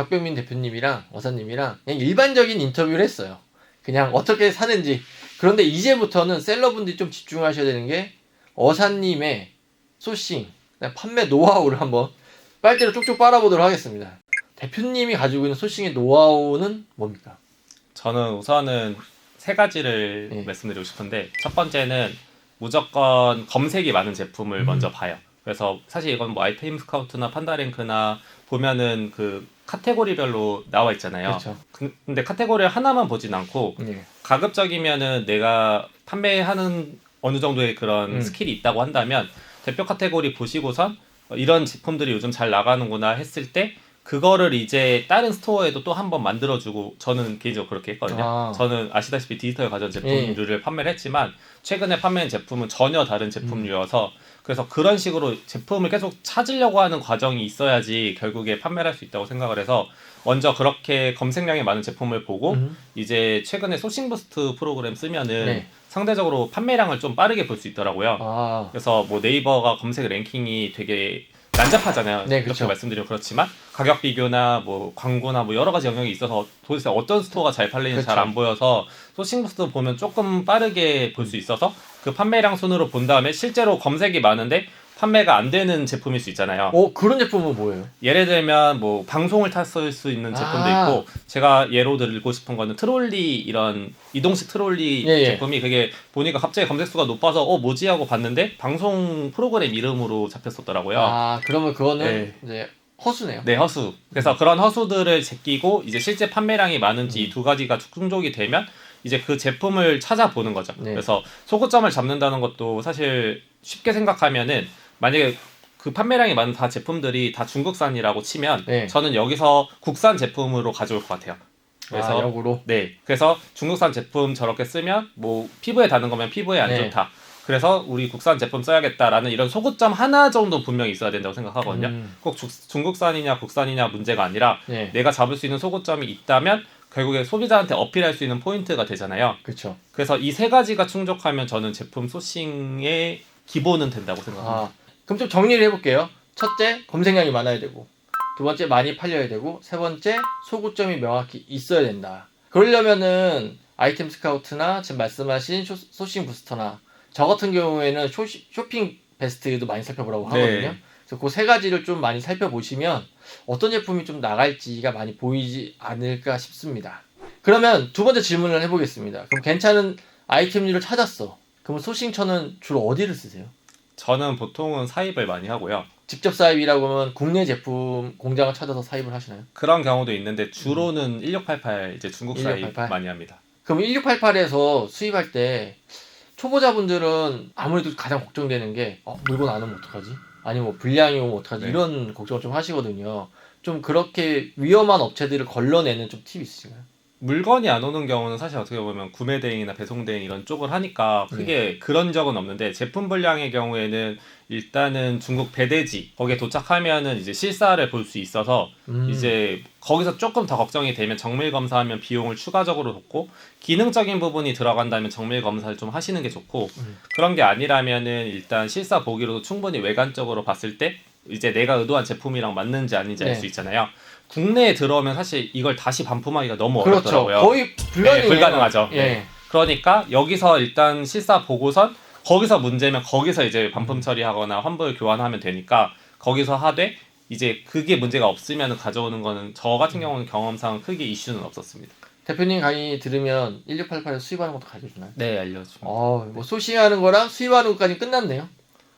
박병민 대표님이랑 어사님이랑 그냥 일반적인 인터뷰를 했어요. 그냥 어떻게 사는지. 그런데 이제부터는 셀러분들이 좀 집중하셔야 되는 게 어사님의 소싱, 판매 노하우를 한번 빨대로 쪽쪽 빨아보도록 하겠습니다. 대표님이 가지고 있는 소싱의 노하우는 뭡니까? 저는 우선은 세 가지를 말씀드리고 싶은데, 첫 번째는 무조건 검색이 많은 제품을 먼저 봐요. 그래서 사실 이건 뭐 아이템 스카우트나 판다랭크나 보면은 그 카테고리별로 나와 있잖아요. 그렇죠. 근데 카테고리 하나만 보진 않고 가급적이면은 내가 판매하는 어느 정도의 그런 스킬이 있다고 한다면 대표 카테고리 보시고선 이런 제품들이 요즘 잘 나가는구나 했을 때 그거를 이제 다른 스토어에도 또 한 번 만들어주고, 저는 개인적으로 그렇게 했거든요. 저는 아시다시피 디지털 가전 제품류를 판매를 했지만 최근에 판매한 제품은 전혀 다른 제품류여서 그래서 그런 식으로 제품을 계속 찾으려고 하는 과정이 있어야지 결국에 판매를 할 수 있다고 생각을 해서 먼저 그렇게 검색량이 많은 제품을 보고 이제 최근에 소싱 부스트 프로그램 쓰면은 상대적으로 판매량을 좀 빠르게 볼 수 있더라고요. 그래서 뭐 네이버가 검색 랭킹이 되게 난잡하잖아요. 네, 이렇게 그렇죠. 말씀드리면 그렇지만 가격 비교나 뭐 광고나 뭐 여러 가지 영역이 있어서 도대체 어떤 스토어가 잘 팔리는지 잘 안 보여서 소싱 부스트 보면 조금 빠르게 볼 수 있어서 그 판매량 순으로 본 다음에 실제로 검색이 많은데 판매가 안 되는 제품일 수 있잖아요. 그런 제품은 뭐예요? 예를 들면 뭐 방송을 탔을 수 있는 제품도 있고, 제가 예로 들고 싶은 거는 트롤리, 이런 이동식 트롤리 제품이 그게 보니까 갑자기 검색수가 높아서 뭐지 하고 봤는데 방송 프로그램 이름으로 잡혔었더라고요. 그러면 그거는 이제 허수네요. 네, 허수. 그래서 그런 허수들을 제끼고 이제 실제 판매량이 많은지 이 두 가지가 충족이 되면 이제 그 제품을 찾아보는 거죠. 그래서 소고점을 잡는다는 것도 사실 쉽게 생각하면은, 만약에 그 판매량이 많은 다 제품들이 다 중국산이라고 치면 저는 여기서 국산 제품으로 가져올 것 같아요. 그래서 역으로? 네, 그래서 중국산 제품 저렇게 쓰면 뭐 피부에 닿는 거면 피부에 안 좋다. 그래서 우리 국산 제품 써야겠다라는 이런 소구점 하나 정도 분명히 있어야 된다고 생각하거든요. 꼭 중국산이냐 국산이냐 문제가 아니라 내가 잡을 수 있는 소구점이 있다면 결국에 소비자한테 어필할 수 있는 포인트가 되잖아요. 그렇죠. 그래서 이 세 가지가 충족하면 저는 제품 소싱의 기본은 된다고 생각합니다. 그럼 좀 정리를 해볼게요. 첫째, 검색량이 많아야 되고, 두 번째, 많이 팔려야 되고, 세 번째, 소구점이 명확히 있어야 된다. 그러려면은 아이템 스카우트나 지금 말씀하신 소싱 부스터나 저 같은 경우에는 쇼핑 베스트도 많이 살펴보라고 하거든요. 그래서 그 세 가지를 좀 많이 살펴보시면 어떤 제품이 좀 나갈지가 많이 보이지 않을까 싶습니다. 그러면 두 번째 질문을 해보겠습니다. 그럼 괜찮은 아이템류를 찾았어. 그럼 소싱처는 주로 어디를 쓰세요? 저는 보통은 사입을 많이 하고요. 직접 사입이라고 하면 국내 제품 공장을 찾아서 사입을 하시나요? 그런 경우도 있는데 주로는 1688 이제 중국 사입 1688? 많이 합니다. 그럼 1688에서 수입할 때 초보자분들은 아무래도 가장 걱정되는 게 물건 안 오면 어떡하지? 아니면 뭐 불량이 오면 어떡하지? 이런 걱정을 좀 하시거든요. 좀 그렇게 위험한 업체들을 걸러내는 좀 팁이 있으신가요? 물건이 안 오는 경우는 사실 어떻게 보면 구매 대행이나 배송 대행 이런 쪽을 하니까 크게 그런 적은 없는데, 제품 불량의 경우에는 일단은 중국 배대지 거기에 도착하면은 이제 실사를 볼 수 있어서 이제 거기서 조금 더 걱정이 되면 정밀 검사하면 비용을 추가적으로 줬고, 기능적인 부분이 들어간다면 정밀 검사를 좀 하시는 게 좋고, 그런 게 아니라면은 일단 실사 보기로도 충분히 외관적으로 봤을 때 이제 내가 의도한 제품이랑 맞는지 아닌지 알 수 있잖아요. 국내에 들어오면 사실 이걸 다시 반품하기가 너무 어렵더라고요. 거의 불가능하죠. 그러니까 여기서 일단 실사 보고선 거기서 문제면 거기서 이제 반품 처리하거나 환불 교환하면 되니까 거기서 하되, 이제 그게 문제가 없으면 가져오는 거는 저 같은 경우는 경험상 크게 이슈는 없었습니다. 대표님 강의 들으면 1688에서 수입하는 것도 가르쳐주나요? 네, 알려줍니다. 뭐 소싱하는 거랑 수입하는 것까지 끝났네요.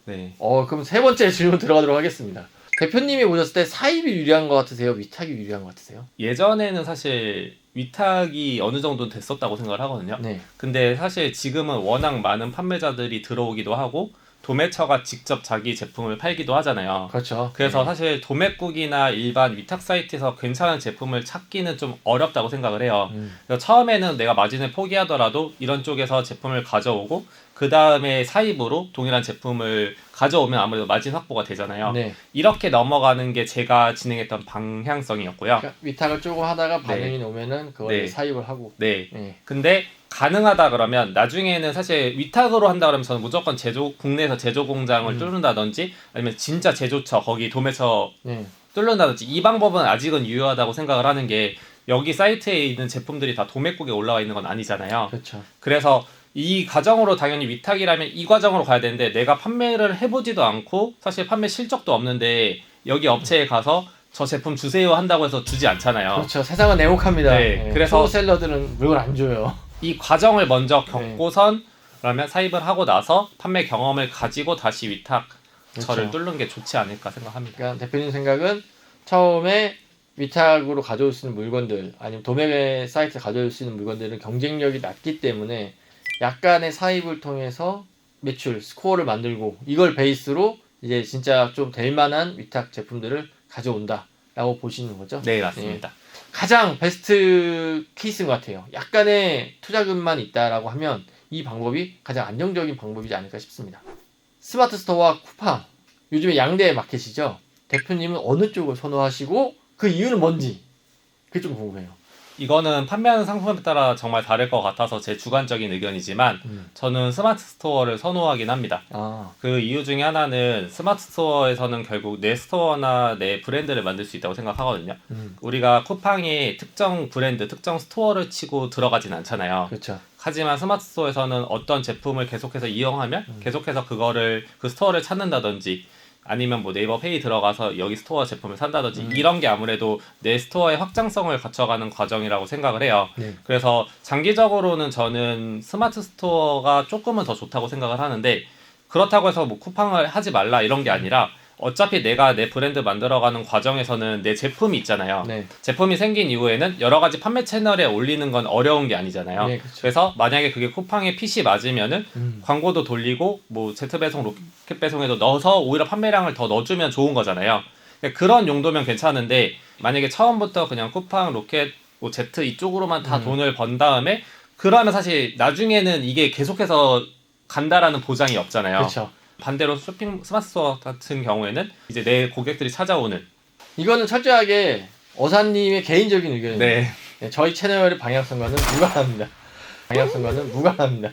네. 그럼 세 번째 질문 들어가도록 하겠습니다. 대표님이 보셨을 때 사입이 유리한 것 같으세요? 위탁이 유리한 것 같으세요? 예전에는 사실 위탁이 어느 정도는 됐었다고 생각을 하거든요. 근데 사실 지금은 워낙 많은 판매자들이 들어오기도 하고 도매처가 직접 자기 제품을 팔기도 하잖아요. 그렇죠. 그래서 사실 도매국이나 일반 위탁 사이트에서 괜찮은 제품을 찾기는 좀 어렵다고 생각을 해요. 그래서 처음에는 내가 마진을 포기하더라도 이런 쪽에서 제품을 가져오고 그 다음에 사입으로 동일한 제품을 가져오면 아무래도 마진 확보가 되잖아요. 이렇게 넘어가는 게 제가 진행했던 방향성이었고요. 그러니까 위탁을 조금 하다가 반응이 오면은 그걸 사입을 하고. 근데 가능하다 그러면 나중에는 사실 위탁으로 한다 그러면 저는 무조건 국내에서 제조 공장을 뚫는다든지 아니면 진짜 제조처 거기 도매처 뚫는다든지 이 방법은 아직은 유효하다고 생각을 하는 게 여기 사이트에 있는 제품들이 다 도매국에 올라와 있는 건 아니잖아요. 그렇죠. 그래서 이 과정으로 당연히 위탁이라면 이 과정으로 가야 되는데 내가 판매를 해보지도 않고 사실 판매 실적도 없는데 여기 업체에 가서 저 제품 주세요 한다고 해서 주지 않잖아요. 그렇죠. 세상은 냉혹합니다. 네, 그래서 셀러들은 물건 안 줘요. 이 과정을 먼저 겪고선 그러면 사입을 하고 나서 판매 경험을 가지고 다시 위탁 저를 뚫는 게 좋지 않을까 생각합니다. 그러니까 대표님 생각은 처음에 위탁으로 가져올 수 있는 물건들 아니면 도매 사이트에 가져올 수 있는 물건들은 경쟁력이 낮기 때문에 약간의 사입을 통해서 매출, 스코어를 만들고 이걸 베이스로 이제 진짜 좀 될 만한 위탁 제품들을 가져온다 라고 보시는 거죠? 네, 맞습니다. 가장 베스트 케이스인 것 같아요. 약간의 투자금만 있다라고 하면 이 방법이 가장 안정적인 방법이지 않을까 싶습니다. 스마트 스토어와 쿠팡, 요즘에 양대 마켓이죠. 대표님은 어느 쪽을 선호하시고 그 이유는 뭔지 그게 좀 궁금해요. 이거는 판매하는 상품에 따라 정말 다를 것 같아서 제 주관적인 의견이지만 저는 스마트 스토어를 선호하긴 합니다. 그 이유 중에 하나는 스마트 스토어에서는 결국 내 스토어나 내 브랜드를 만들 수 있다고 생각하거든요. 우리가 쿠팡에 특정 브랜드, 특정 스토어를 치고 들어가진 않잖아요. 그렇죠. 하지만 스마트 스토어에서는 어떤 제품을 계속해서 이용하면 계속해서 그 스토어를 찾는다든지 아니면 뭐 네이버 페이 들어가서 여기 스토어 제품을 산다든지 이런 게 아무래도 내 스토어의 확장성을 갖춰가는 과정이라고 생각을 해요. 그래서 장기적으로는 저는 스마트 스토어가 조금은 더 좋다고 생각을 하는데 그렇다고 해서 뭐 쿠팡을 하지 말라 이런 게 아니라 어차피 내가 내 브랜드 만들어가는 과정에서는 내 제품이 있잖아요. 제품이 생긴 이후에는 여러 가지 판매 채널에 올리는 건 어려운 게 아니잖아요. 그래서 만약에 그게 쿠팡의 핏이 맞으면은 광고도 돌리고 뭐 제트배송, 로켓 배송에도 넣어서 오히려 판매량을 더 넣어주면 좋은 거잖아요. 그런 용도면 괜찮은데 만약에 처음부터 그냥 쿠팡, 로켓, 뭐 제트 이쪽으로만 다 돈을 번 다음에 그러면 사실 나중에는 이게 계속해서 간다라는 보장이 없잖아요. 그렇죠. 반대로 쇼핑 스마트 스토어 같은 경우에는 이제 내 고객들이 찾아오는 이거는 철저하게 어사님의 개인적인 의견입니다. 네. 저희 채널의 방향성과는 무관합니다.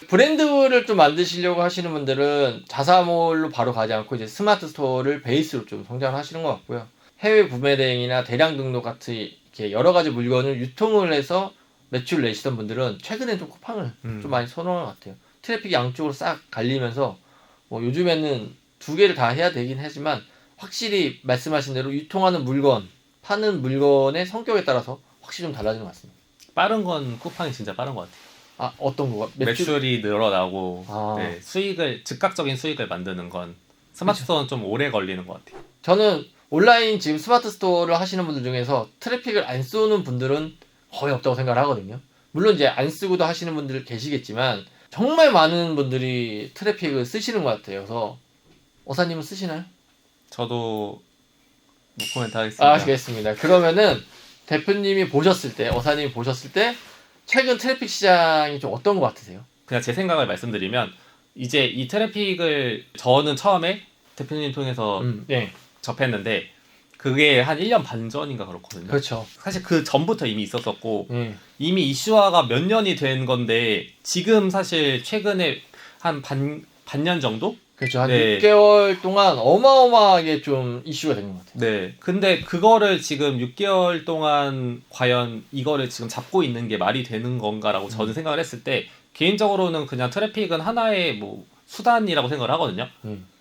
브랜드를 좀 만드시려고 하시는 분들은 자사몰로 바로 가지 않고 이제 스마트 스토어를 베이스로 좀 성장을 하시는 것 같고요. 해외 구매 대행이나 대량 등록 같은 이렇게 여러 가지 물건을 유통을 해서 매출 내시던 분들은 최근에 좀 쿠팡을 좀 많이 선호하는 것 같아요. 트래픽이 양쪽으로 싹 갈리면서 뭐 요즘에는 두 개를 다 해야 되긴 하지만 확실히 말씀하신 대로 유통하는 물건, 파는 물건의 성격에 따라서 확실히 좀 달라지는 것 같습니다. 빠른 건 쿠팡이 진짜 빠른 것 같아요. 어떤 거가? 매출이 늘어나고 네, 즉각적인 수익을 만드는 건 스마트 스토어는 좀 오래 걸리는 것 같아요. 저는 온라인 지금 스마트 스토어를 하시는 분들 중에서 트래픽을 안 쏘는 분들은 거의 없다고 생각을 하거든요. 물론 이제 안 쓰고도 하시는 분들 계시겠지만 정말 많은 분들이 트래픽을 쓰시는 것 같아요. 그래서 어사님은 쓰시나요? 저도 코멘트 하겠습니다. 알겠습니다. 그러면은 대표님이 보셨을 때, 어사님이 보셨을 때 최근 트래픽 시장이 좀 어떤 것 같으세요? 그냥 제 생각을 말씀드리면 이제 이 트래픽을 저는 처음에 대표님 통해서 접했는데 그게 한 1년 반 전인가 그렇거든요. 그렇죠. 사실 그 전부터 이미 있었었고 이미 이슈화가 몇 년이 된 건데 지금 사실 최근에 한 반년 정도? 그렇죠. 한 6개월 동안 어마어마하게 좀 이슈가 된 것 같아요. 네. 근데 그거를 지금 6개월 동안 과연 이거를 지금 잡고 있는 게 말이 되는 건가라고 저는 생각을 했을 때 개인적으로는 그냥 트래픽은 하나의 뭐 수단이라고 생각을 하거든요.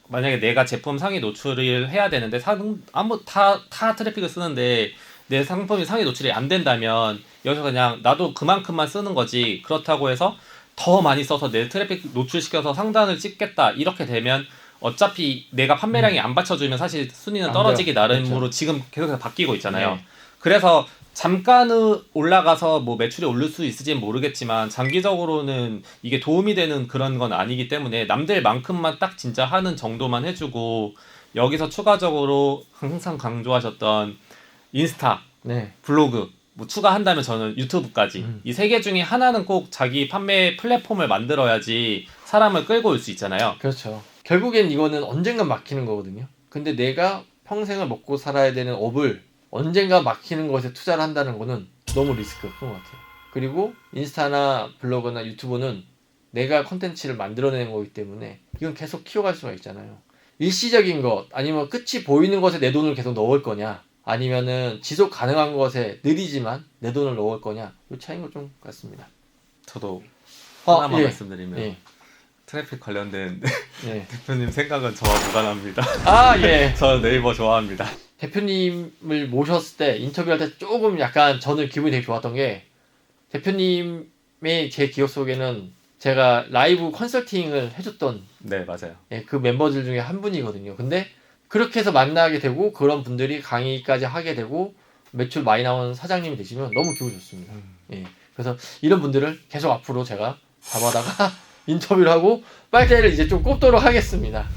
만약에 내가 제품 상위 노출을 해야 되는데 다 트래픽을 쓰는데 내 상품이 상위 노출이 안 된다면 여기서 그냥 나도 그만큼만 쓰는 거지 그렇다고 해서 더 많이 써서 내 트래픽 노출시켜서 상단을 찍겠다 이렇게 되면 어차피 내가 판매량이 안 받쳐주면 사실 순위는 떨어지기 나름으로 그렇죠. 지금 계속해서 바뀌고 있잖아요. 그래서 잠깐은 올라가서 뭐 매출이 오를 수 있을지는 모르겠지만 장기적으로는 이게 도움이 되는 그런 건 아니기 때문에 남들만큼만 딱 진짜 하는 정도만 해주고 여기서 추가적으로 항상 강조하셨던 인스타, 블로그 뭐 추가한다면 저는 유튜브까지 이 세 개 중에 하나는 꼭 자기 판매 플랫폼을 만들어야지 사람을 끌고 올 수 있잖아요. 그렇죠. 결국엔 이거는 언젠간 막히는 거거든요. 근데 내가 평생을 먹고 살아야 되는 업을 언젠가 막히는 것에 투자를 한다는 거는 너무 리스크가 큰 것 같아요. 그리고 인스타나 블로그나 유튜브는 내가 컨텐츠를 만들어내는 거기 때문에 이건 계속 키워갈 수가 있잖아요. 일시적인 것 아니면 끝이 보이는 것에 내 돈을 계속 넣을 거냐 아니면은 지속 가능한 것에 느리지만 내 돈을 넣을 거냐 이 차이인 것 좀 같습니다. 저도 하나만 예. 말씀드리면 예. 트래픽 관련된 예. 대표님 생각은 저와 무관합니다. 아 예. 저 네이버 좋아합니다. 대표님을 모셨을 때 인터뷰할 때 조금 약간 저는 기분이 되게 좋았던 게 대표님의 제 기억 속에는 제가 라이브 컨설팅을 해줬던 네, 맞아요. 예, 그 멤버들 중에 한 분이거든요. 근데 그렇게 해서 만나게 되고 그런 분들이 강의까지 하게 되고 매출 많이 나오는 사장님이 되시면 너무 기분 좋습니다. 예, 그래서 이런 분들을 계속 앞으로 제가 잡아다가 인터뷰를 하고 빨대를 이제 좀 꼽도록 하겠습니다.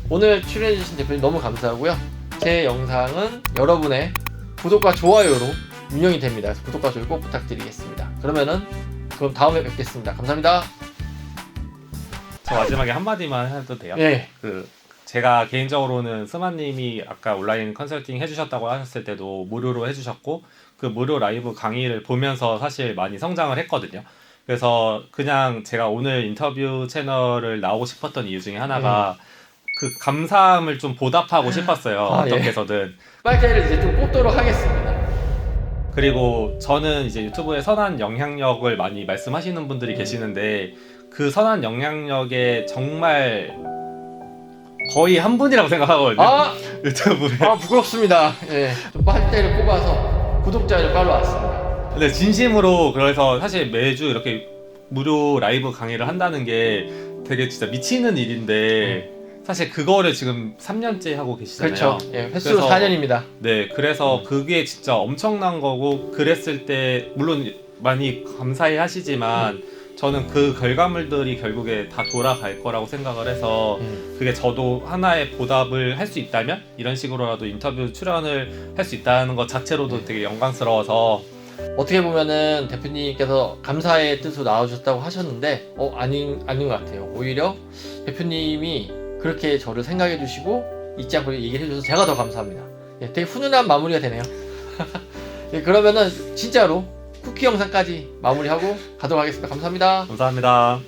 오늘 출연해주신 대표님 너무 감사하고요. 제 영상은 여러분의 구독과 좋아요로 운영이 됩니다. 그래서 구독과 좋아요 꼭 부탁드리겠습니다. 그럼 다음에 뵙겠습니다. 감사합니다. 저 마지막에 한마디만 해도 돼요? 예. 제가 개인적으로는 스마님이 아까 온라인 컨설팅 해주셨다고 하셨을 때도 무료로 해주셨고 그 무료 라이브 강의를 보면서 사실 많이 성장을 했거든요. 그래서 그냥 제가 오늘 인터뷰 채널을 나오고 싶었던 이유 중에 하나가 그 감사함을 좀 보답하고 싶었어요. 어떻게 해서든. 빨대를 이제 좀 꼽도록 하겠습니다. 그리고 저는 이제 유튜브에 선한 영향력을 많이 말씀하시는 분들이 계시는데 그 선한 영향력에 정말 거의 한 분이라고 생각하거든요. 유튜브에. 부끄럽습니다. 예, 좀 빨대를 꼽아서 구독자를 빨아왔습니다. 근데 진심으로 그래서 사실 매주 이렇게 무료 라이브 강의를 한다는 게 되게 진짜 미치는 일인데 사실 그거를 지금 3년째 하고 계시잖아요. 그렇죠. 예, 횟수로 4년입니다. 네, 그래서 그게 진짜 엄청난 거고 그랬을 때 물론 많이 감사해 하시지만 저는 그 결과물들이 결국에 다 돌아갈 거라고 생각을 해서 그게 저도 하나의 보답을 할 수 있다면 이런 식으로라도 인터뷰 출연을 할 수 있다는 것 자체로도 되게 영광스러워서 어떻게 보면은 대표님께서 감사의 뜻으로 나와주셨다고 하셨는데 아닌 것 같아요. 오히려 대표님이 그렇게 저를 생각해 주시고 잊지 않고 얘기를 해주셔서 제가 더 감사합니다. 예, 되게 훈훈한 마무리가 되네요. 예, 그러면은 진짜로 쿠키 영상까지 마무리하고 가도록 하겠습니다. 감사합니다. 감사합니다.